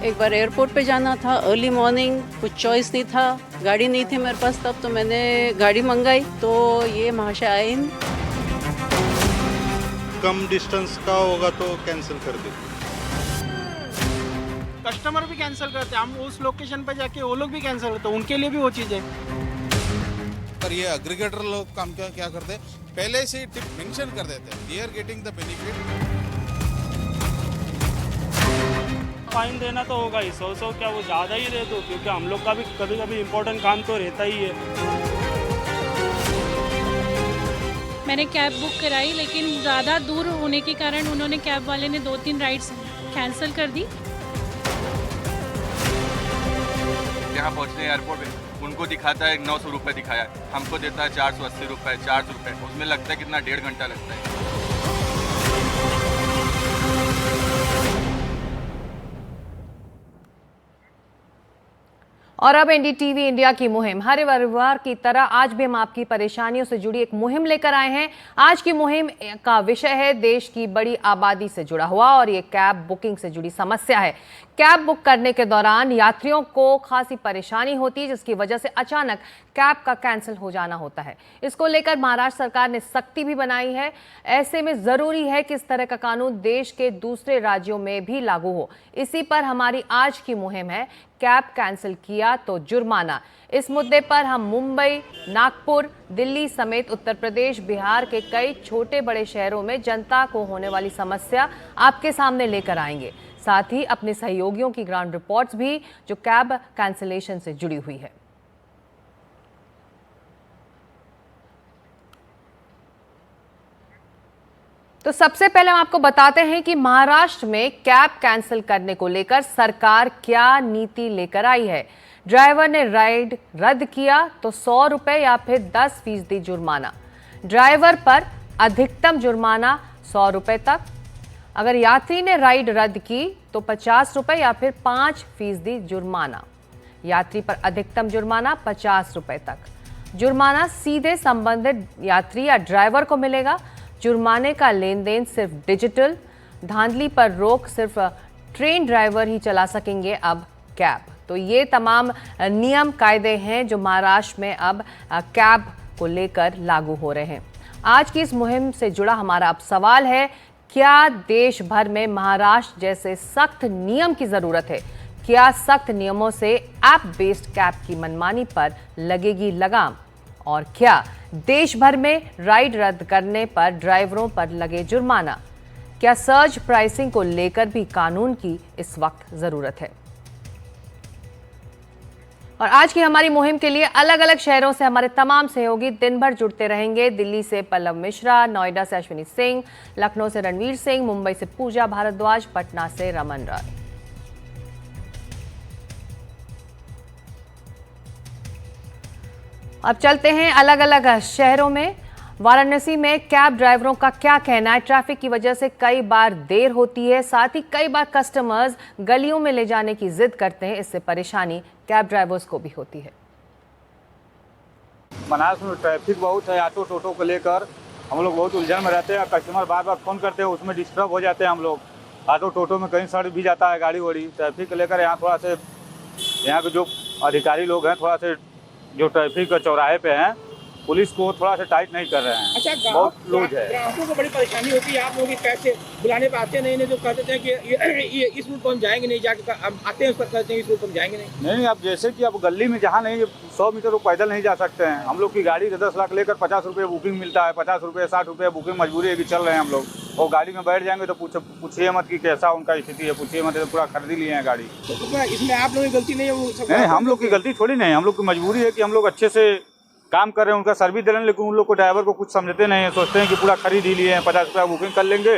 एक बार एयरपोर्ट पे जाना था, अर्ली मॉर्निंग, कुछ चॉइस नहीं था, गाड़ी नहीं थी मेरे पास तब, तो मैंने गाड़ी मंगाई, तो ये महाशय आए। कम डिस्टेंस का होगा तो कैंसिल कर दे। कस्टमर भी कैंसिल करते हैं, हम उस लोकेशन पे जाके वो लोग भी कैंसिल करते हैं, उनके लिए भी वो चीज़ है। पर ये एग्रीगेटर लोग काम क्या करते हैं, पहले से ही टिप मेंशन कर देते हैं, they are getting the benefit. Fine देना तो होगा ही, 100 क्या वो ज़्यादा ही दे दो, क्योंकि हम लोग का भी कभी कभी इम्पोर्टेंट काम तो रहता ही है। मैंने कैब बुक कराई, लेकिन ज़्यादा दूर होने के कारण उन्होंने, कैब वाले ने 2-3 राइड्स कैंसिल कर दी। यहाँ पहुँचने एयरपोर्ट पे उनको दिखाता है 900 रुपये दिखाया, हमको देता है 480 रुपये, 400 रुपये, उसमें लगता है कितना 1.5 घंटा लगता है। और अब एनडीटीवी इंडिया की मुहिम, हर रविवार की तरह आज भी हम आपकी परेशानियों से जुड़ी एक मुहिम लेकर आए हैं। आज की मुहिम का विषय है देश की बड़ी आबादी से जुड़ा हुआ, और ये कैब बुकिंग से जुड़ी समस्या है। कैब बुक करने के दौरान यात्रियों को खासी परेशानी होती है, जिसकी वजह से अचानक कैब का कैंसिल हो जाना होता है। इसको लेकर महाराष्ट्र सरकार ने सख्ती भी बनाई है। ऐसे में जरूरी है कि इस तरह का कानून देश के दूसरे राज्यों में भी लागू हो। इसी पर हमारी आज की मुहिम है, कैब कैंसिल किया तो जुर्माना। इस मुद्दे पर हम मुंबई, नागपुर, दिल्ली समेत उत्तर प्रदेश, बिहार के कई छोटे बड़े शहरों में जनता को होने वाली समस्या आपके सामने लेकर आएंगे। साथ ही अपने सहयोगियों की ग्राउंड रिपोर्ट्स भी, जो कैब कैंसिलेशन से जुड़ी हुई है। तो सबसे पहले हम आपको बताते हैं कि महाराष्ट्र में कैब कैंसिल करने को लेकर सरकार क्या नीति लेकर आई है। ड्राइवर ने राइड रद्द किया तो 100 रुपए या फिर 10% जुर्माना। ड्राइवर पर अधिकतम जुर्माना 100 रुपए तक। अगर यात्री ने राइड रद्द की तो 50 रुपए या फिर 5% जुर्माना। यात्री पर अधिकतम जुर्माना 50 रुपए तक। जुर्माना सीधे संबंधित यात्री या ड्राइवर को मिलेगा। जुर्माने का लेन देन सिर्फ डिजिटल। धांधली पर रोक, सिर्फ ट्रेन ड्राइवर ही चला सकेंगे अब कैब। तो ये तमाम नियम कायदे हैं जो महाराष्ट्र में अब कैब को लेकर लागू हो रहे हैं। आज की इस मुहिम से जुड़ा हमारा अब सवाल है, क्या देश भर में महाराष्ट्र जैसे सख्त नियम की जरूरत है? क्या सख्त नियमों से ऐप बेस्ड कैब की मनमानी पर लगेगी लगाम? और क्या देश भर में राइड रद्द करने पर ड्राइवरों पर लगे जुर्माना? क्या सर्ज प्राइसिंग को लेकर भी कानून की इस वक्त जरूरत है? और आज की हमारी मुहिम के लिए अलग अलग शहरों से हमारे तमाम सहयोगी दिन भर जुड़ते रहेंगे। दिल्ली से पल्लव मिश्रा, नोएडा से अश्विनी सिंह, लखनऊ से रणवीर सिंह, मुंबई से पूजा भारद्वाज, पटना से रमन राय। अब चलते हैं अलग अलग शहरों में। वाराणसी में कैब ड्राइवरों का क्या कहना है? ट्रैफिक की वजह से कई बार देर होती है, साथ ही कई बार कस्टमर्स गलियों में ले जाने की जिद करते हैं। इससे परेशानी कैब ड्राइवर्स को भी होती है। बनारस में ट्रैफिक बहुत है, ऑटो टोटो को लेकर हम लोग बहुत उलझन में रहते हैं। कस्टमर बार बार फोन करते हैं, उसमें डिस्टर्ब हो जाते हैं हम लोग। ऑटो टोटो में कहीं सड़ भी जाता है गाड़ी वाड़ी। ट्रैफिक को लेकर यहाँ थोड़ा से, यहाँ के जो अधिकारी लोग हैं, थोड़ा से जो ट्रैफिक चौराहे पे हैं, पुलिस को थोड़ा सा टाइट नहीं कर रहे हैं। अच्छा, बहुत लूज है। ग्राहकों को बड़ी परेशानी होती है। आप लोग कैसे बुलाने पे आते नहीं, जो कहते हैं कि ये इस रूट पर हम जाएंगे नहीं, जाके अब आते हैं उस पर कहते हैं इस रूट पर हम जाएंगे नहीं। नहीं, अब जैसे कि अब गली में जहाँ नहीं 100 मीटर वो पैदल नहीं जा सकते हैं। हम लोग की गाड़ी 10 लाख लेकर 50 रुपये बुकिंग मिलता है, 50 रुपये 60 रुपये बुकिंग। मजबूरी है कि चल रहे हैं हम लोग, और गाड़ी में बैठ जाएंगे तो पूछिए मत कि कैसा उनका स्थिति है, पूछिए मत, तो पूरा खरीद लिए हैं गाड़ी। तो इसमें आप लोगों की गलती नहीं है? नहीं, हम लोग की गलती थोड़ी नहीं, हम लोग की मजबूरी है कि हम लोग अच्छे से काम कर रहे हैं, उनका सर्विस दे रहे हैं, लेकिन उन लोग को ड्राइवर को कुछ समझते नहीं है। सोचते हैं कि पूरा खरीद ही लिए हैं, 50 रुपया बुकिंग कर लेंगे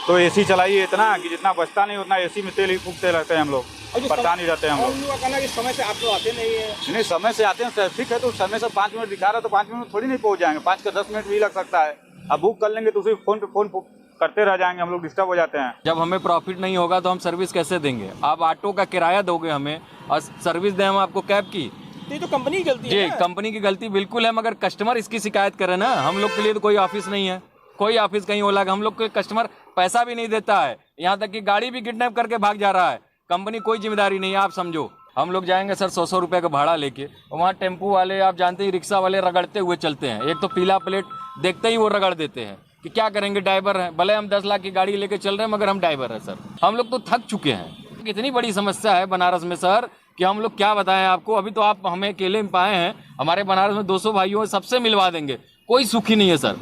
तो एसी चलाइए इतना कि जितना बचता नहीं उतना एसी में तेल ही फूकते रहते हैं हम लोग, परेशान ही रहते हैं हम लोग। उनका कहना है कि समय से आप लोग आते नहीं है। नहीं, समय से आते हैं, ट्रैफिक है तो समय से 5 मिनट दिखा रहा है तो 5 मिनट थोड़ी नहीं पहुँच जाएंगे, 5 का 10 मिनट भी लग सकता है। अब बुक कर लेंगे तो उसी फोन पे फोन करते रह जाएंगे, हम लोग डिस्टर्ब हो जाते हैं। जब हमें प्रॉफिट नहीं होगा तो हम सर्विस कैसे देंगे? आप ऑटो का किराया दोगे हमें और सर्विस दें हम आपको कैब की? ये तो कंपनी की गलती है। जी, कंपनी की गलती बिल्कुल है, मगर कस्टमर इसकी शिकायत करे ना। हम लोग के लिए तो कोई ऑफिस नहीं है, कोई ऑफिस कहीं ओला, हम लोग के कस्टमर पैसा भी नहीं देता है। यहाँ तक कि गाड़ी भी किडनैप करके भाग जा रहा है। कंपनी कोई जिम्मेदारी नहीं है, आप समझो। हम लोग जाएंगे सर 100 रुपये का भाड़ा लेके, वहाँ टेम्पू वाले आप जानते ही रिक्शा वाले रगड़ते हुए चलते हैं। एक तो पीला प्लेट देखते ही वो रगड़ देते हैं कि क्या करेंगे, ड्राइवर हैं, भले हम 10 लाख की गाड़ी लेके चल रहे हैं मगर हम ड्राइवर हैं सर। हम लोग तो थक चुके हैं। इतनी बड़ी समस्या है बनारस में सर कि हम लोग क्या बताएं आपको। अभी तो आप हमें अकेले में पाए हैं, हमारे बनारस में 200 भाइयों हैं, सबसे मिलवा देंगे, कोई सुखी नहीं है सर।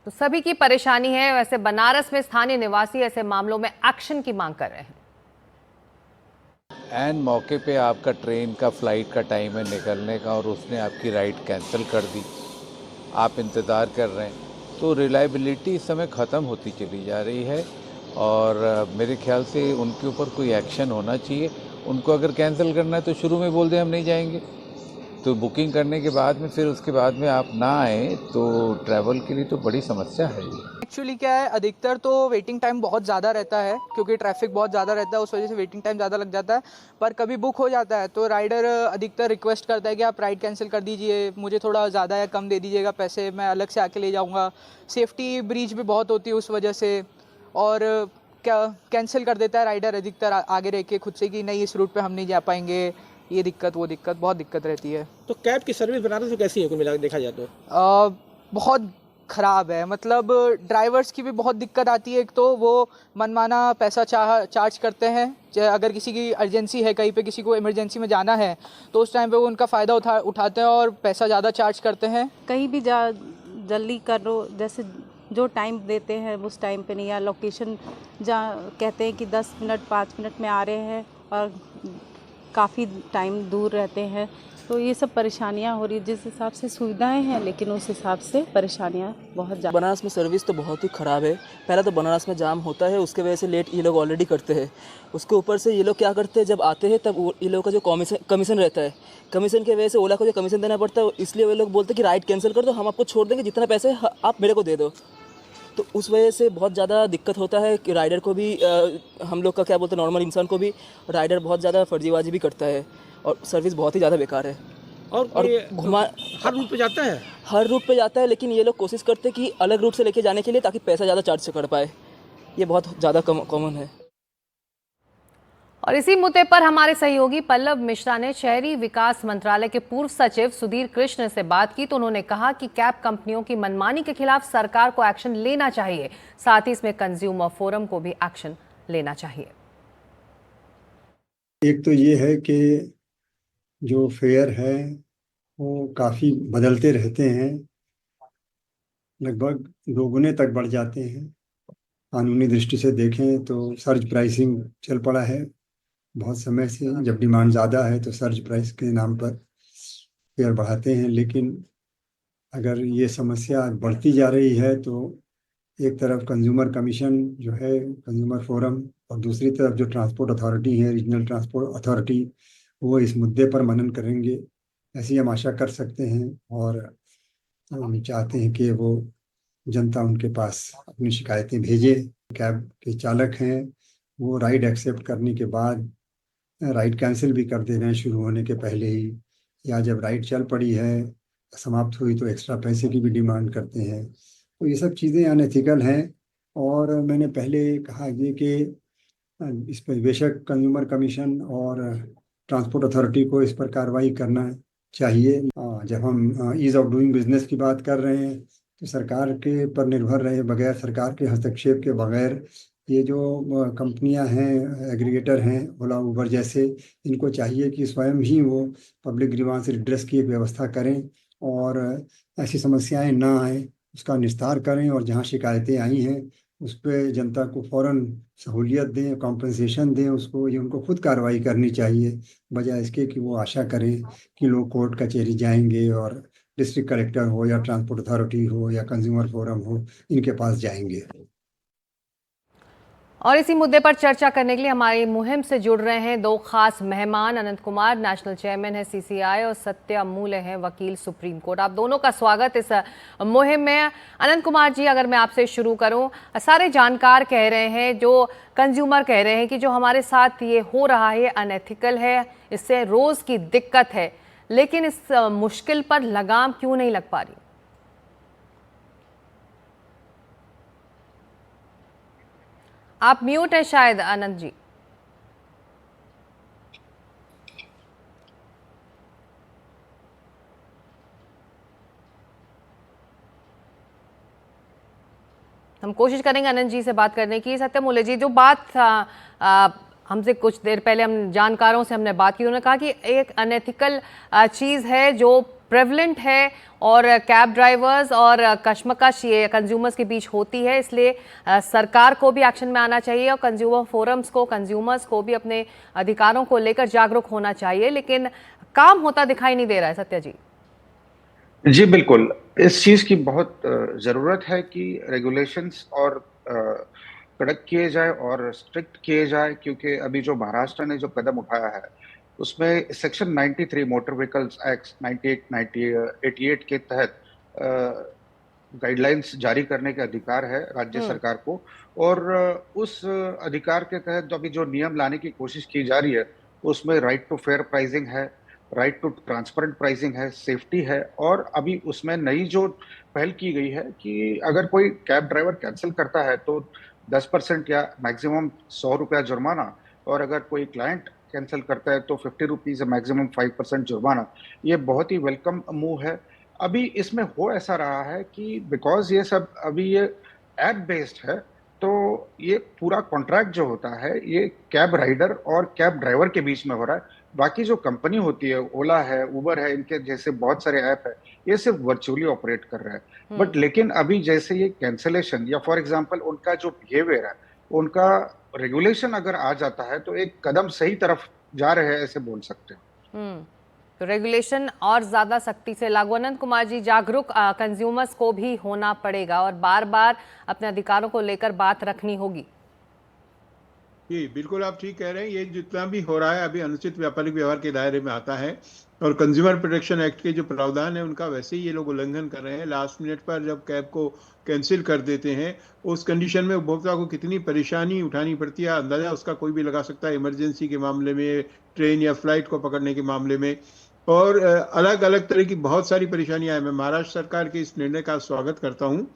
तो सभी की परेशानी है। वैसे बनारस में स्थानीय निवासी ऐसे मामलों में एक्शन की मांग कर रहे हैं। एन मौके पे आपका ट्रेन का फ्लाइट का टाइम है निकलने का और उसने आपकी राइड कैंसिल कर दी, आप इंतज़ार कर रहे हैं, तो रिलायबिलिटी इस समय ख़त्म होती चली जा रही है और मेरे ख्याल से उनके ऊपर कोई एक्शन होना चाहिए। उनको अगर कैंसिल करना है तो शुरू में बोल दें हम नहीं जाएंगे, तो बुकिंग करने के बाद में फिर उसके बाद में आप ना आए तो ट्रैवल के लिए तो बड़ी समस्या है ये। एक्चुअली क्या है, अधिकतर तो वेटिंग टाइम बहुत ज़्यादा रहता है क्योंकि ट्रैफिक बहुत ज़्यादा रहता है, उस वजह से वेटिंग टाइम ज़्यादा लग जाता है। पर कभी बुक हो जाता है तो राइडर अधिकतर रिक्वेस्ट करता है कि आप राइड कैंसिल कर दीजिए, मुझे थोड़ा ज़्यादा या कम दे दीजिएगा पैसे, मैं अलग से आके ले जाऊँगा। सेफ्टी ब्रीच भी बहुत होती है उस वजह से, और क्या कैंसिल कर देता है राइडर अधिकतर आगे रह के खुद से कि नहीं इस रूट पे हम नहीं जा पाएंगे, ये दिक्कत वो दिक्कत, बहुत दिक्कत रहती है। तो कैब की सर्विस बनारस में कैसी है कुल मिला देखा जाए तो? बहुत ख़राब है, मतलब ड्राइवर्स की भी बहुत दिक्कत आती है। एक तो वो मनमाना पैसा चार्ज करते हैं, अगर किसी की अर्जेंसी है, कहीं पे किसी को इमरजेंसी में जाना है तो उस टाइम पे वो उनका फ़ायदा उठाते हैं और पैसा ज़्यादा चार्ज करते हैं। कहीं भी जा जल्दी करो, जैसे जो टाइम देते हैं उस टाइम पे नहीं, या लोकेशन जहाँ कहते हैं कि 10 मिनट 5 मिनट में आ रहे हैं और काफ़ी टाइम दूर रहते हैं, तो ये सब परेशानियां हो रही। जिस हिसाब से सुविधाएं हैं लेकिन उस हिसाब से परेशानियां बहुत ज़्यादा। बनारस में सर्विस तो बहुत ही ख़राब है। पहला तो बनारस में जाम होता है, उसके वजह से लेट ये लोग ऑलरेडी करते हैं। उसके ऊपर से ये लोग क्या करते हैं, जब आते हैं तब ये लोग का जो कमीशन रहता है, कमीशन की वजह से ओला को जो कमीशन देना पड़ता है, इसलिए वो लोग बोलते हैं कि राइड कैंसिल कर दो, हम आपको छोड़ देंगे, जितना पैसे आप मेरे को दे दो। तो उस वजह से बहुत ज़्यादा दिक्कत होता है कि राइडर को भी, हम लोग का क्या बोलते हैं, नॉर्मल इंसान को भी राइडर बहुत ज़्यादा फर्जीबाजी भी करता है और सर्विस बहुत ही ज़्यादा बेकार है। और घुमा हर रूट पे जाता है, हर रूट पे जाता है, लेकिन ये लोग कोशिश करते हैं कि अलग रूट से लेके जाने के लिए ताकि पैसा ज़्यादा चार्ज कर पाए, ये बहुत ज़्यादा कॉमन है। और इसी मुद्दे पर हमारे सहयोगी पल्लव मिश्रा ने शहरी विकास मंत्रालय के पूर्व सचिव सुधीर कृष्ण से बात की, तो उन्होंने कहा कि कैब कंपनियों की मनमानी के खिलाफ सरकार को एक्शन लेना चाहिए, साथ ही इसमें कंज्यूमर फोरम को भी एक्शन लेना चाहिए। एक तो ये है कि जो फेयर है वो काफ़ी बदलते रहते हैं, लगभग 2 गुने तक बढ़ जाते हैं। कानूनी दृष्टि से देखें तो सर्ज प्राइसिंग चल पड़ा है बहुत समय से। जब डिमांड ज़्यादा है तो सर्ज प्राइस के नाम पर फेयर बढ़ाते हैं, लेकिन अगर ये समस्या बढ़ती जा रही है तो एक तरफ कंज्यूमर कमीशन जो है, कंज्यूमर फोरम, और दूसरी तरफ जो ट्रांसपोर्ट अथॉरिटी है, रीजनल ट्रांसपोर्ट अथॉरिटी, वो इस मुद्दे पर मनन करेंगे, ऐसी हम आशा कर सकते हैं। और हम चाहते हैं कि वो जनता उनके पास अपनी शिकायतें भेजे। कैब के चालक हैं वो राइड एक्सेप्ट करने के बाद राइड कैंसिल भी कर दे रहे हैं शुरू होने के पहले ही, या जब राइड चल पड़ी है समाप्त हुई तो एक्स्ट्रा पैसे की भी डिमांड करते हैं। तो ये सब चीज़ें अनएथिकल हैं और मैंने पहले कहा ये कि इस पर बेशक कंज्यूमर कमीशन और ट्रांसपोर्ट अथॉरिटी को इस पर कार्रवाई करना चाहिए। जब हम ईज़ ऑफ डूइंग बिजनेस की बात कर रहे हैं तो सरकार के पर निर्भर रहे बगैर, सरकार के हस्तक्षेप के बगैर, ये जो कंपनियां हैं, एग्रीगेटर हैं, ओला उबर जैसे, इनको चाहिए कि स्वयं ही वो पब्लिक ग्रीवांस रिड्रेस की एक व्यवस्था करें और ऐसी समस्याएं ना आए उसका निस्तार करें, और जहां शिकायतें आई हैं उस पर जनता को फ़ौरन सहूलियत दें, कॉम्पनसेशन दें उसको। ये उनको खुद कार्रवाई करनी चाहिए, बजाय इसके कि वो आशा करें कि लोग कोर्ट कचहरी जाएंगे और डिस्ट्रिक्ट कलेक्टर हो या ट्रांसपोर्ट अथॉरिटी हो या कंज्यूमर फोरम हो, इनके पास जाएंगे। और इसी मुद्दे पर चर्चा करने के लिए हमारी मुहिम से जुड़ रहे हैं 2 खास मेहमान। अनंत कुमार नेशनल चेयरमैन है CCI और सत्या मूले हैं वकील सुप्रीम कोर्ट। आप दोनों का स्वागत इस मुहिम में। अनंत कुमार जी, अगर मैं आपसे शुरू करूं, सारे जानकार कह रहे हैं, जो कंज्यूमर कह रहे हैं कि जो हमारे साथ ये हो रहा है अनएथिकल है, इससे रोज़ की दिक्कत है, लेकिन इस मुश्किल पर लगाम क्यों नहीं लग पा रही? आप म्यूट है शायद आनंद जी। हम कोशिश करेंगे आनंद जी से बात करने की। सत्यमूल्य जी, जो बात हमसे कुछ देर पहले हम जानकारों से हमने बात की, उन्होंने कहा कि एक अनएथिकल चीज़ है जो प्रेवलेंट है और कैब ड्राइवर्स और कशमकश ये कंज्यूमर्स के बीच होती है, इसलिए सरकार को भी एक्शन में आना चाहिए और कंज्यूमर फोरम्स को, कंज्यूमर्स को भी अपने अधिकारों को लेकर जागरूक होना चाहिए, लेकिन काम होता दिखाई नहीं दे रहा है। सत्या जी। जी बिल्कुल, इस चीज़ की बहुत ज़रूरत है कि रेगुलेशंस और कड़क किए जाए और स्ट्रिक्ट किए जाए, क्योंकि अभी जो महाराष्ट्र ने जो कदम उठाया है उसमें सेक्शन 93 मोटर व्हीकल्स एक्ट 88 के तहत गाइडलाइंस जारी करने के अधिकार है राज्य सरकार को, और उस अधिकार के तहत अभी जो नियम लाने की कोशिश की जा रही है उसमें राइट टू फेयर प्राइसिंग है, राइट टू ट्रांसपेरेंट प्राइसिंग है, सेफ्टी है, और अभी उसमें नई जो पहल की गई है कि अगर कोई कैब ड्राइवर कैंसिल करता है तो 10% या मैक्सिमम 100 रुपया जुर्माना, और अगर कोई क्लाइंट कैंसिल करता है तो 50 रुपीज़ मैक्सिमम 5% जुर्माना। ये बहुत ही वेलकम मूव है। अभी इसमें हो ऐसा रहा है कि बिकॉज ये सब अभी ये ऐप बेस्ड है, तो ये पूरा कॉन्ट्रैक्ट जो होता है ये कैब राइडर और कैब ड्राइवर के बीच में हो रहा है। बाकी जो कंपनी होती है, ओला है, उबर है, इनके जैसे बहुत सारे ऐप है, ये सिर्फ वर्चुअली ऑपरेट कर रहे हैं। बट लेकिन अभी जैसे ये कैंसिलेशन या फॉर एग्जांपल उनका जो बिहेवियर है, उनका रेगुलेशन अगर आ जाता है तो एक कदम सही तरफ जा रहे हैं, ऐसे बोल सकते हैं। तो रेगुलेशन और ज्यादा सख्ती से लागू। अनंत कुमार जी, जागरूक कंज्यूमर्स को भी होना पड़ेगा और बार बार अपने अधिकारों को लेकर बात रखनी होगी। जी बिल्कुल, आप ठीक कह रहे हैं। ये जितना भी हो रहा है अभी अनुचित व्यापारिक व्यवहार के दायरे में आता है, और कंज्यूमर प्रोटेक्शन एक्ट के जो प्रावधान है उनका वैसे ही ये लोग उल्लंघन कर रहे हैं। लास्ट मिनट पर जब कैब को कैंसिल कर देते हैं, उस कंडीशन में उपभोक्ता को कितनी परेशानी उठानी पड़ती है अंदाजा उसका कोई भी लगा सकता है, इमरजेंसी के मामले में, ट्रेन या फ्लाइट को पकड़ने के मामले में, और अलग अलग तरह की बहुत सारी परेशानियां हैं। मैं महाराष्ट्र सरकार के इस निर्णय का स्वागत करता हूँ।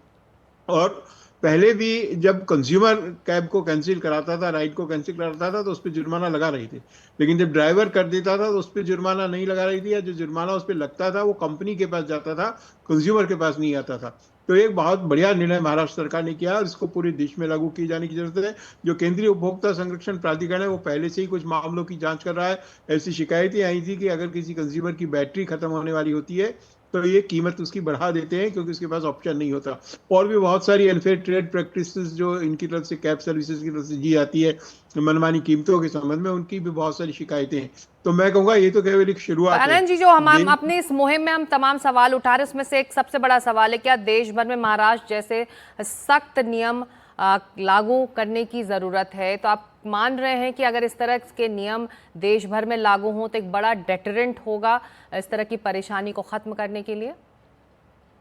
और पहले भी जब कंज्यूमर कैब को कैंसिल कराता था, राइड को कैंसिल कराता था, तो उस पर जुर्माना लगा रही थी, लेकिन जब ड्राइवर कर देता था तो उस पर जुर्माना नहीं लगा रही थी, या जो जुर्माना उस पर लगता था वो कंपनी के पास जाता था, कंज्यूमर के पास नहीं आता था। तो एक बहुत बढ़िया निर्णय महाराष्ट्र सरकार ने किया और इसको पूरे देश में लागू किए जाने की जरूरत है। जो केंद्रीय उपभोक्ता संरक्षण प्राधिकरण है वो पहले से ही कुछ मामलों की जांच कर रहा है। ऐसी शिकायतें आई थी कि अगर किसी कंज्यूमर की बैटरी खत्म होने वाली होती है तो ये कीमत उसकी बढ़ा देते हैं, क्योंकि उसके पास ऑप्शन नहीं होता। और भी बहुत सारी अनफेयर ट्रेड प्रैक्टिसेस जो इनकी तरफ से कैब सर्विसेज की तरफ से दी जाती है मनमानी कीमतों के संबंध में, उनकी भी बहुत सारी शिकायतें हैं। तो मैं कहूँगा ये तो केवल एक शुरुआत है। आनंद जी, जो हम अपनी इस मुहिम में हम तमाम सवाल उठा रहे हैं उसमें से एक सबसे बड़ा सवाल है, क्या देश भर में महाराष्ट्र जैसे सख्त नियम लागू करने की ज़रूरत है? तो आप मान रहे हैं कि अगर इस तरह के नियम देश भर में लागू हों तो एक बड़ा डेटरेंट होगा इस तरह की परेशानी को ख़त्म करने के लिए?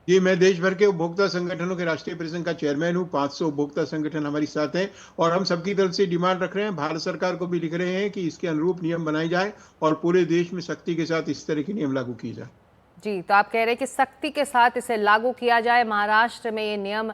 जी, मैं देश भर के उपभोक्ता संगठनों के राष्ट्रीय परिसंघ का चेयरमैन हूँ। 500 उपभोक्ता संगठन हमारी साथ हैं और हम सबकी तरफ से डिमांड रख रहे हैं, भारत सरकार को भी लिख रहे हैं कि इसके अनुरूप नियम बनाए जाए और पूरे देश में सख्ती के साथ इस तरह के नियम लागू किए जाए। जी, तो आप कह रहे हैं कि सख्ती के साथ इसे लागू किया जाए। महाराष्ट्र में ये नियम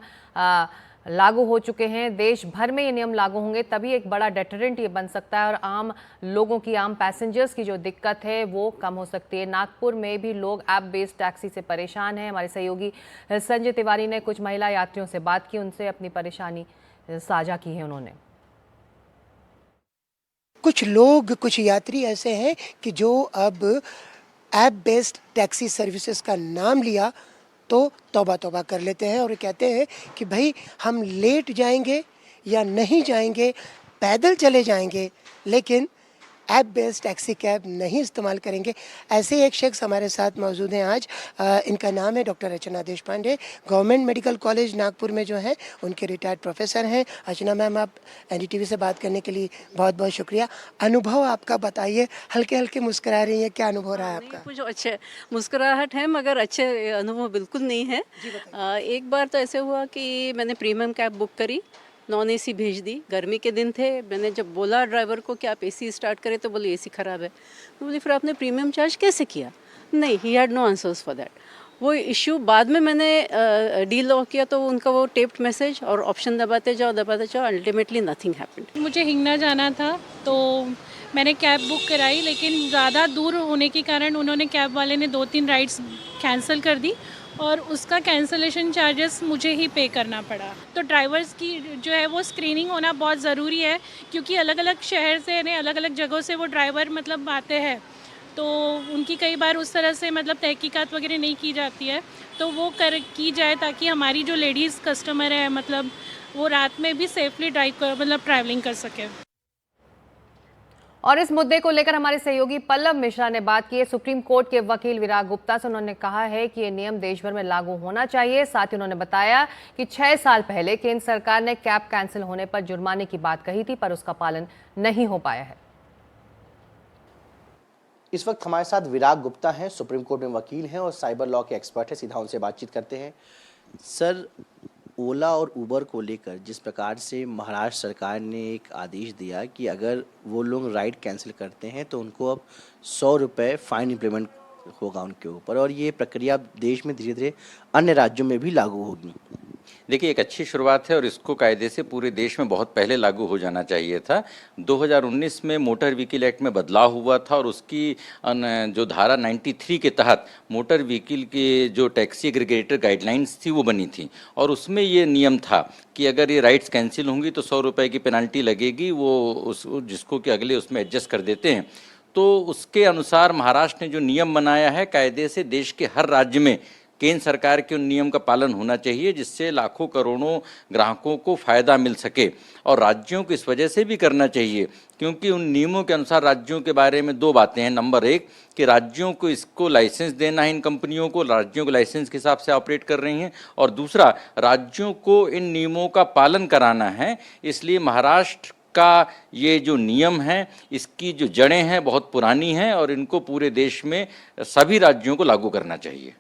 लागू हो चुके हैं, देश भर में ये नियम लागू होंगे तभी एक बड़ा डेटरेंट ये बन सकता है और आम लोगों की, आम पैसेंजर्स की जो दिक्कत है वो कम हो सकती है। नागपुर में भी लोग ऐप बेस्ड टैक्सी से परेशान हैं। हमारे सहयोगी संजय तिवारी ने कुछ महिला यात्रियों से बात की, उनसे अपनी परेशानी साझा की है उन्होंने। कुछ लोग, कुछ यात्री ऐसे हैं कि जो अब ऐप बेस्ड टैक्सी सर्विसेज का नाम लिया तो तौबा तौबा कर लेते हैं और कहते हैं कि भाई हम लेट जाएंगे या नहीं जाएंगे, पैदल चले जाएंगे, लेकिन ऐप बेस्ड टैक्सी कैब नहीं इस्तेमाल करेंगे। ऐसे एक शख्स हमारे साथ मौजूद हैं आज। इनका नाम है doctor Archana Deshpande, government medical college Nagpur में जो है उनके रिटायर्ड प्रोफेसर हैं। अर्चना मैम, आप NDTV से बात करने के लिए बहुत बहुत शुक्रिया। अनुभव आपका बताइए, हल्के हल्के मुस्कुरा रही हैं, क्या अनुभव रहा है आपका? कुछ अच्छे मुस्कुराहट है मगर अच्छे अनुभव बिल्कुल नहीं है। एक बार तो ऐसे हुआ कि मैंने प्रीमियम कैब बुक करी, नॉन AC भेज दी, गर्मी के दिन थे। मैंने जब बोला ड्राइवर को कि आप AC स्टार्ट करें तो बोले AC ख़राब है। तो बोली फिर आपने प्रीमियम चार्ज कैसे किया? नहीं, he had no answers for that. वो इशू बाद में मैंने डी लॉक किया तो उनका वो टेप्ड मैसेज और ऑप्शन दबाते जाओ अल्टीमेटली नथिंग हैपेंड। मुझे हिंगना जाना था तो मैंने कैब बुक कराई, लेकिन ज़्यादा दूर होने के कारण उन्होंने कैब वाले ने 2-3 राइड्स कैंसिल कर दी और उसका कैंसलेशन चार्जेस मुझे ही पे करना पड़ा। तो ड्राइवर्स की जो है वो स्क्रीनिंग होना बहुत ज़रूरी है, क्योंकि अलग अलग शहर से यानी अलग अलग जगहों से वो ड्राइवर मतलब आते हैं, तो उनकी कई बार उस तरह से मतलब तहकीकात वगैरह नहीं की जाती है, तो वो की जाए ताकि हमारी जो लेडीज़ कस्टमर है मतलब वो रात में भी सेफली ट्रैवलिंग कर सके। और इस मुद्दे को लेकर हमारे सहयोगी पल्लव मिश्रा ने बात की है सुप्रीम कोर्ट के वकील विराग गुप्ता से। उन्होंने कहा है कि ये नियम देश भर में लागू होना चाहिए। साथ ही उन्होंने बताया कि 6 साल पहले केंद्र सरकार ने कैब कैंसिल होने पर जुर्माने की बात कही थी, पर उसका पालन नहीं हो पाया है। इस वक्त हमारे साथ विराग गुप्ता हैं, सुप्रीम कोर्ट में वकील हैं और साइबर लॉ के एक्सपर्ट हैं। सीधा उनसे बातचीत करते हैं। सर, ओला और उबर को लेकर जिस प्रकार से महाराष्ट्र सरकार ने एक आदेश दिया कि अगर वो लोग राइड कैंसिल करते हैं तो उनको अब 100 रुपये फाइन इम्प्लीमेंट होगा उनके ऊपर, और ये प्रक्रिया देश में धीरे धीरे अन्य राज्यों में भी लागू होगी। देखिए, एक अच्छी शुरुआत है और इसको कायदे से पूरे देश में बहुत पहले लागू हो जाना चाहिए था। 2019 में मोटर व्हीकल एक्ट में बदलाव हुआ था और उसकी जो धारा 93 के तहत मोटर व्हीकल के जो टैक्सी एग्रीगेटर गाइडलाइंस थी वो बनी थी, और उसमें ये नियम था कि अगर ये राइड्स कैंसिल होंगी तो 100 रुपये की पेनल्टी लगेगी। वो जिसको कि अगले उसमें एडजस्ट कर देते हैं। तो उसके अनुसार महाराष्ट्र ने जो नियम बनाया है, कायदे से देश के हर राज्य में केंद्र सरकार के उन नियम का पालन होना चाहिए, जिससे लाखों करोड़ों ग्राहकों को फ़ायदा मिल सके। और राज्यों को इस वजह से भी करना चाहिए क्योंकि उन नियमों के अनुसार राज्यों के बारे में 2 बातें हैं। नंबर 1 कि राज्यों को इसको लाइसेंस देना है, इन कंपनियों को, राज्यों को लाइसेंस के हिसाब से ऑपरेट कर रही हैं, और दूसरा राज्यों को इन नियमों का पालन कराना है। इसलिए महाराष्ट्र का ये जो नियम है, इसकी जो जड़ें हैं बहुत पुरानी हैं और इनको पूरे देश में सभी राज्यों को लागू करना चाहिए।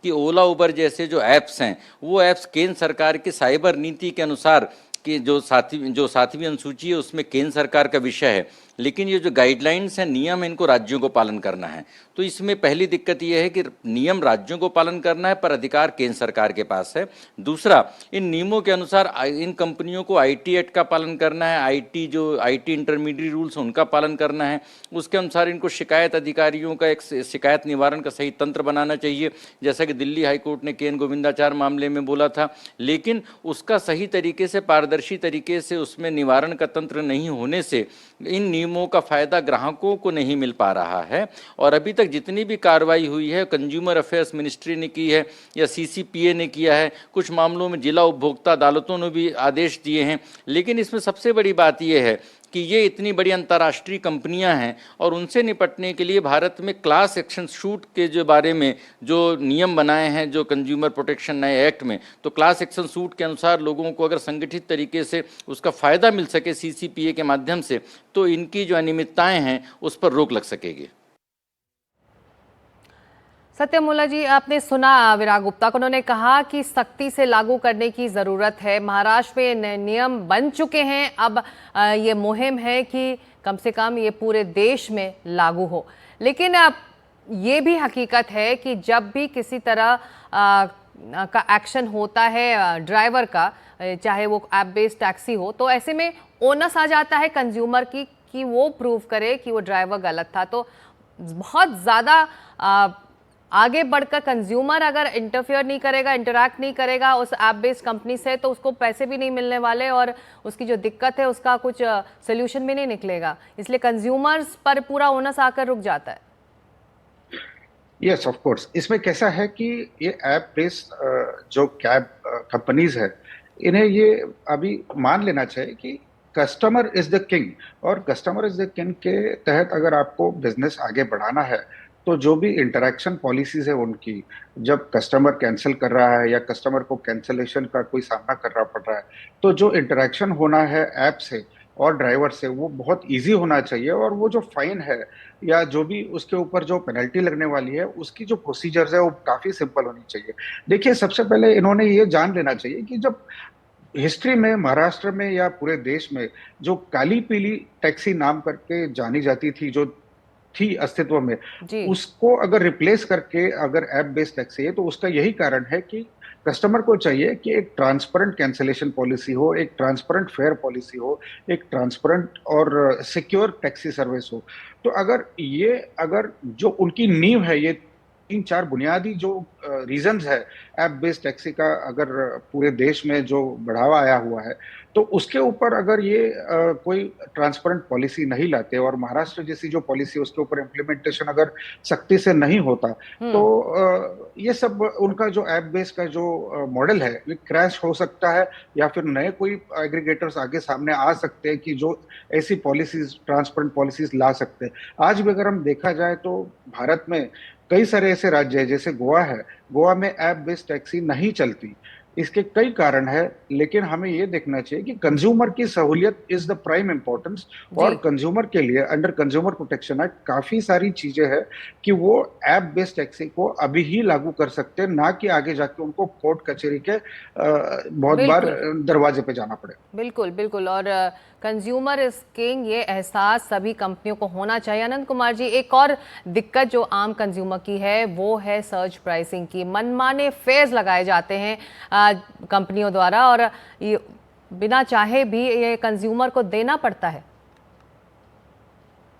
कि ओला उबर जैसे जो ऐप्स हैं, वो ऐप्स केंद्र सरकार की साइबर नीति के अनुसार कि जो 7वीं अनुसूची है उसमें केंद्र सरकार का विषय है, लेकिन ये जो गाइडलाइंस हैं, नियम, इनको राज्यों को पालन करना है। तो इसमें पहली दिक्कत ये है कि नियम राज्यों को पालन करना है पर अधिकार केंद्र सरकार के पास है। दूसरा, इन नियमों के अनुसार इन कंपनियों को आईटी एक्ट का पालन करना है, आईटी इंटरमीडिएट रूल्स उनका पालन करना है। उसके अनुसार इनको शिकायत अधिकारियों का एक शिकायत निवारण का सही तंत्र बनाना चाहिए, जैसा कि दिल्ली हाईकोर्ट ने केएन गोविंदाचार मामले में बोला था। लेकिन उसका सही तरीके से, पारदर्शी तरीके से उसमें निवारण का तंत्र नहीं होने से इन नियमों का फ़ायदा ग्राहकों को नहीं मिल पा रहा है। और अभी तक जितनी भी कार्रवाई हुई है, कंज्यूमर अफेयर्स मिनिस्ट्री ने की है या सीसीपीए ने किया है, कुछ मामलों में जिला उपभोक्ता अदालतों ने भी आदेश दिए हैं। लेकिन इसमें सबसे बड़ी बात यह है कि ये इतनी बड़ी अंतर्राष्ट्रीय कंपनियां हैं और उनसे निपटने के लिए भारत में क्लास एक्शन सूट के जो बारे में जो नियम बनाए हैं, जो कंज्यूमर प्रोटेक्शन नए एक्ट में, तो क्लास एक्शन सूट के अनुसार लोगों को अगर संगठित तरीके से उसका फ़ायदा मिल सके सीसीपीए के माध्यम से, तो इनकी जो अनियमितताएं हैं उस पर रोक लग सकेगी। सत्यम मुल्ला जी, आपने सुना विराग गुप्ता को, उन्होंने कहा कि सख्ती से लागू करने की ज़रूरत है। महाराष्ट्र में नियम बन चुके हैं, अब ये मुहिम है कि कम से कम ये पूरे देश में लागू हो। लेकिन ये भी हकीकत है कि जब भी किसी तरह का एक्शन होता है ड्राइवर का, चाहे वो ऐप बेस्ड टैक्सी हो, तो ऐसे में ओनस आ जाता है कंज्यूमर की कि वो प्रूव करे कि वो ड्राइवर गलत था। तो बहुत ज़्यादा आगे बढ़कर कंज्यूमर अगर इंटरफेयर नहीं करेगा, इंटरैक्ट नहीं करेगा उस ऐप बेस्ड कंपनी से, तो उसको पैसे भी नहीं मिलने वाले और उसकी जो दिक्कत है उसका कुछ सोल्यूशन भी नहीं निकलेगा। इसलिए कंज्यूमर्स पर पूरा ओनस आकर रुक जाता है। Yes, of course. इसमें कैसा है कि ये ऐप बेस्ड जो कैब कंपनीज है, इन्हें ये अभी मान लेना चाहिए कि कस्टमर इज द किंग, और कस्टमर इज द किंग के तहत अगर आपको बिजनेस आगे बढ़ाना है तो जो भी इंटरैक्शन पॉलिसीज है उनकी, जब कस्टमर कैंसिल कर रहा है या कस्टमर को कैंसिलेशन का कोई सामना करना पड़ रहा है, तो जो इंटरैक्शन होना है ऐप से और ड्राइवर से वो बहुत इजी होना चाहिए। और वो जो फाइन है या जो भी उसके ऊपर जो पेनल्टी लगने वाली है, उसकी जो प्रोसीजर्स है वो काफ़ी सिंपल होनी चाहिए। देखिए, सबसे पहले इन्होंने ये जान लेना चाहिए कि जब हिस्ट्री में महाराष्ट्र में या पूरे देश में जो काली पीली टैक्सी नाम करके जानी जाती थी, जो थी अस्तित्व में, जी। उसको अगर रिप्लेस करके अगर ऐप बेस्ड टैक्सी है, तो उसका यही कारण है कि कस्टमर को चाहिए कि एक ट्रांसपेरेंट कैंसिलेशन पॉलिसी हो, एक ट्रांसपेरेंट फेयर पॉलिसी हो, एक ट्रांसपेरेंट और सिक्योर टैक्सी सर्विस हो। तो अगर जो उनकी नींव है, ये 3-4 बुनियादी जो रीजंस है ऐप बेस्ड टैक्सी का, अगर पूरे देश में जो बढ़ावा आया हुआ है, तो उसके ऊपर अगर ये कोई ट्रांसपेरेंट पॉलिसी नहीं लाते और महाराष्ट्र जैसी जो पॉलिसी है उसके ऊपर इम्प्लीमेंटेशन अगर सख्ती से नहीं होता, तो ये सब उनका जो ऐप बेस्ड का जो मॉडल है ये क्रैश हो सकता है, या फिर नए कोई एग्रीगेटर्स आगे सामने आ सकते हैं कि जो ऐसी पॉलिसीज, ट्रांसपेरेंट पॉलिसीज ला सकते हैं। आज भी अगर हम देखा जाए तो भारत में कई सारे ऐसे राज्य हैं, जैसे गोवा है, गोवा में ऐप बेस्ड टैक्सी नहीं चलती। इसके कई कारण है, लेकिन हमें ये देखना चाहिए कि कंज्यूमर की सहूलियत इज द प्राइम इंपॉर्टेंस, और कंज्यूमर के लिए अंडर कंज्यूमर प्रोटेक्शन एक्ट काफी सारी चीजें हैं कि वो ऐप बेस्ड टैक्सी को अभी ही लागू कर सकते हैं, ना कि आगे जाके उनको कोर्ट कचहरी के बहुत बार दरवाजे पे जाना पड़े। बिल्कुल बिल्कुल, और कंज्यूमर इज किंग, ये एहसास सभी कंपनियों को होना चाहिए। अनंत कुमार जी, एक और दिक्कत जो आम कंज्यूमर की है वो है सर्ज प्राइसिंग की। मनमाने फेयर्स लगाए जाते हैं कंपनियों द्वारा, और ये बिना चाहे भी ये कंज्यूमर को देना पड़ता है।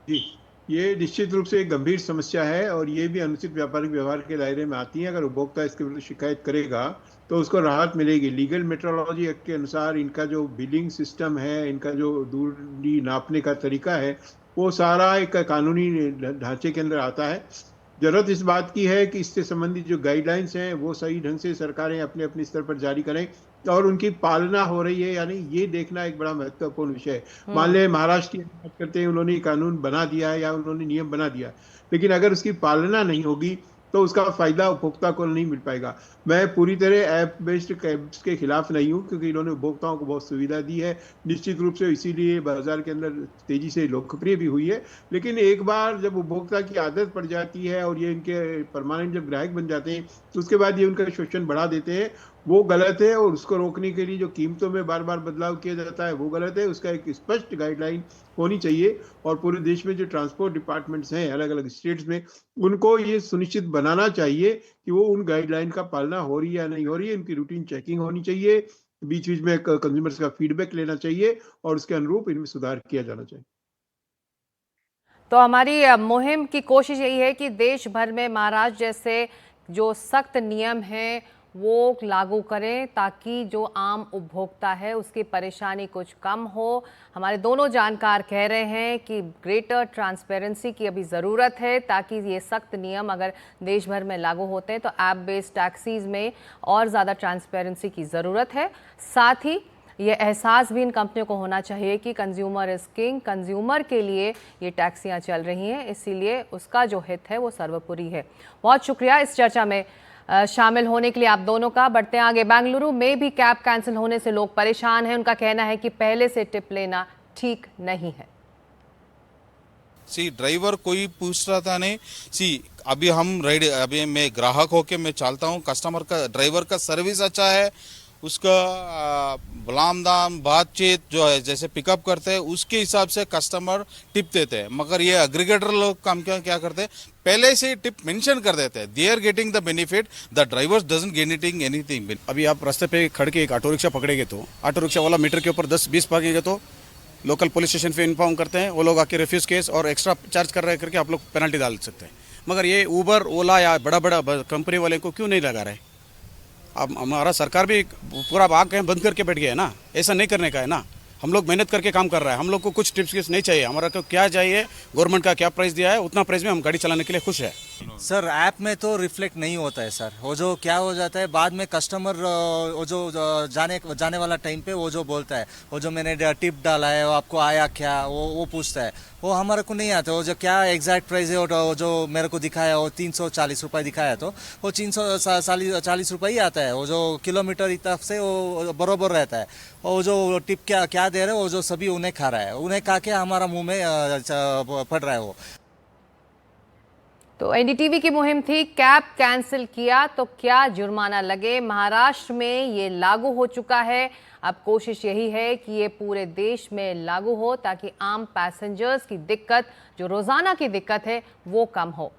जी, ये निश्चित रूप से एक गंभीर समस्या है, और ये भी अनुचित व्यापारिक व्यवहार के दायरे में आती है। अगर उपभोक्ता इसके विरुद्ध शिकायत करेगा तो उसको राहत मिलेगी। लीगल मेट्रोलॉजी एक्ट के अनुसार इनका जो बिलिंग सिस्टम है, इनका जो दूरी नापने का तरीका है, वो सारा एक कानूनी ढांचे के अंदर आता है। जरूरत इस बात की है कि इससे संबंधित जो गाइडलाइंस हैं वो सही ढंग से सरकारें अपने अपने स्तर पर जारी करें, और उनकी पालना हो रही है, यानी ये देखना एक बड़ा महत्वपूर्ण विषय है। मान ले महाराष्ट्र की बात करते हैं, उन्होंने कानून बना दिया है या उन्होंने नियम बना दिया, लेकिन अगर उसकी पालना नहीं होगी तो उसका फायदा उपभोक्ता को नहीं मिल पाएगा। मैं पूरी तरह ऐप बेस्ड कैब्स के खिलाफ नहीं हूँ, क्योंकि इन्होंने उपभोक्ताओं को बहुत सुविधा दी है, निश्चित रूप से इसीलिए बाजार के अंदर तेजी से लोकप्रिय भी हुई है। लेकिन एक बार जब उपभोक्ता की आदत पड़ जाती है और ये इनके परमानेंट जब ग्राहक बन जाते हैं, तो उसके बाद ये उनका शोषण बढ़ा देते हैं, वो गलत है। और उसको रोकने के लिए जो कीमतों में बार बार बदलाव किया जाता है वो गलत है। उसका एक स्पष्ट गाइडलाइन होनी चाहिए, और पूरे देश में जो ट्रांसपोर्ट डिपार्टमेंट्स हैं अलग अलग स्टेट्स में, उनको ये सुनिश्चित बनाना चाहिए कि वो उन गाइडलाइन का पालना हो रही है या नहीं हो रही है। इनकी रूटीन चेकिंग होनी चाहिए, बीच बीच में कंज्यूमर्स का फीडबैक लेना चाहिए, और उसके अनुरूप इनमें सुधार किया जाना चाहिए। तो हमारी मुहिम की कोशिश यही है कि देश भर में महाराष्ट्र जैसे जो सख्त नियम हैं वो लागू करें, ताकि जो आम उपभोक्ता है उसकी परेशानी कुछ कम हो। हमारे दोनों जानकार कह रहे हैं कि ग्रेटर ट्रांसपेरेंसी की अभी ज़रूरत है, ताकि ये सख्त नियम अगर देश भर में लागू होते हैं तो ऐप बेस्ड टैक्सीज़ में और ज़्यादा ट्रांसपेरेंसी की ज़रूरत है। साथ ही ये एहसास भी इन कंपनियों को होना चाहिए कि कंज्यूमर इज़ किंग, कंज्यूमर के लिए ये टैक्सियाँ चल रही हैं, इसीलिए उसका जो हित है वो सर्वोपरि है। बहुत शुक्रिया इस चर्चा में शामिल होने के लिए आप दोनों का। बढ़ते हैं आगे। बेंगलुरु में भी कैब कैंसिल होने से लोग परेशान हैं। उनका कहना है कि पहले से टिप लेना ठीक नहीं है। ड्राइवर कोई पूछ रहा था नहीं। अभी मैं ग्राहक होके मैं चलता हूँ, कस्टमर का, ड्राइवर का सर्विस अच्छा है, उसका गुलाम दाम बातचीत जो है जैसे पिकअप करते हैं उसके हिसाब से कस्टमर टिप देते हैं। मगर ये एग्रीगेटर लोग काम क्या करते हैं, पहले से टिप मेंशन कर देते हैं। They are getting the benefit, the drivers doesn't getting anything. अभी आप रास्ते पे खड़ के एक ऑटो रिक्शा पकड़ेंगे तो ऑटो रिक्शा वाला मीटर के ऊपर 10-20 भागेंगे तो लोकल पुलिस स्टेशन पे इन्फॉर्म करते हैं, वो लोग आके रिफ्यूज केस और एक्स्ट्रा चार्ज कर रहे करके आप लोग पेनल्टी डाल सकते हैं। मगर ये ऊबर, ओला या बड़ा कंपनी वाले को क्यों नहीं लगा रहे? अब हमारा सरकार भी पूरा भाग बंद करके बैठ गया है ना, ऐसा नहीं करने का है ना। हम लोग मेहनत करके काम कर रहा है, हम लोग को कुछ टिप्स नहीं चाहिए। हमारा को क्या चाहिए, गवर्नमेंट का क्या प्राइस दिया है उतना प्राइस में हम गाड़ी चलाने के लिए खुश है। सर ऐप में तो रिफ्लेक्ट नहीं होता है सर, वो जो क्या हो जाता है बाद में कस्टमर वो जो जाने वाला टाइम पे वो जो बोलता है, वो जो मैंने टिप डाला है वो आपको आया क्या, वो पूछता है, वो हमारे को नहीं आता। वो जो क्या एग्जैक्ट प्राइस है वो जो मेरे को दिखाया वो 340 रुपये दिखाया, तो वो 340 रुपये ही आता है। वो जो किलोमीटर तरफ से वो बरोबर रहता है। वो जो टिप क्या दे रहे हैं वो जो सभी उन्हें खा रहा है, उन्हें खा के हमारा मुंह में पड़ रहा है वो। तो एनडीटीवी की मुहिम थी कैब कैंसिल किया तो क्या जुर्माना लगे। महाराष्ट्र में ये लागू हो चुका है। अब कोशिश यही है कि ये पूरे देश में लागू हो ताकि आम पैसेंजर्स की दिक्कत, जो रोजाना की दिक्कत है, वो कम हो।